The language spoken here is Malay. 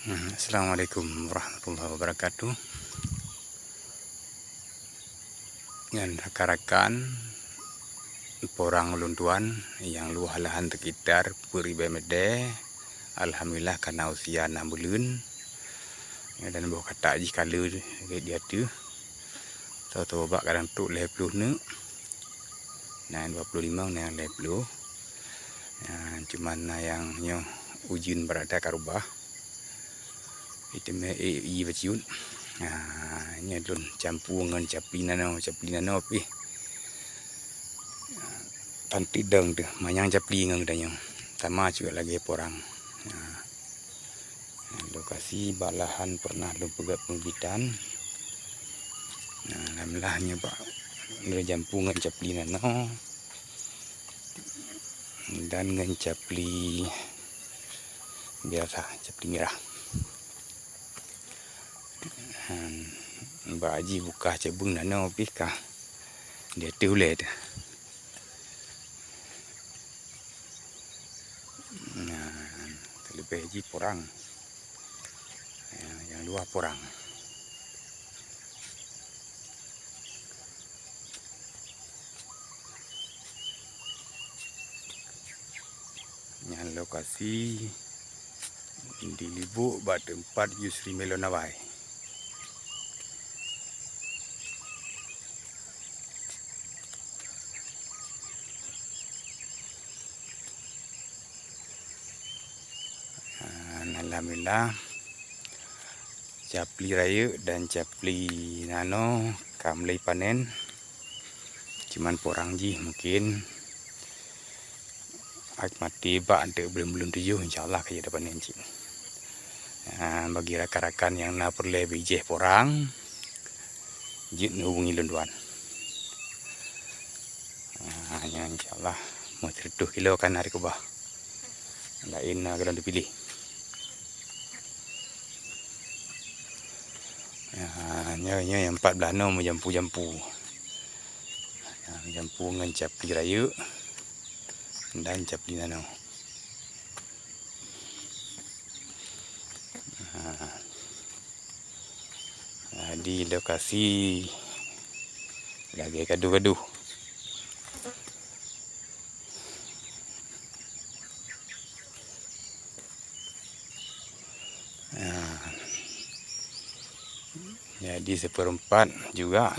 Assalamualaikum warahmatullahi wabarakatuh. Dengan rakan-rakan porang luntuan yang luah lahan sekitar beribai mede. Alhamdulillah karena usia 6 bulan. Dan bawa kata ji kala dia tu. Tahu bak kadang tu 20 ne. Nah 25 yang 20. Cuman yang nyo ujin berada karubah. Itu i baciun. Ini dun campur dengan capli nano pi. Tanti deng tu, manyang capli dengan danyo. Sama juga lagi porang. Lokasi balahan pernah lupa pembibitan. Alhamdulillahnya pak, campur dengan capli nano dan dengan capli biasa, capli merah. Mbak Haji buka cebung nano pika dia tulet. Terlebih Haji porang yang luar porang. Yang lokasi di Libuk bak tempat Yusri Melonawai. Alhamdulillah capli raya dan capli nano kamlai panen. Cuman porang ji mungkin mati bak untuk belum 7 insyaallah kayak dapat panen ji. Bagi rakan-rakan yang nak perlu bijih porang jit hubungi lunduan. Hanya insyaallah mau 3 kilo kan hari kubah. Lain kalau dipilih. Hanya yang 14 no jampu-jampu. Jampu dengan capli raya dan capli nano. Di lokasi lagi gaduh-gaduh. Jadi seperempat juga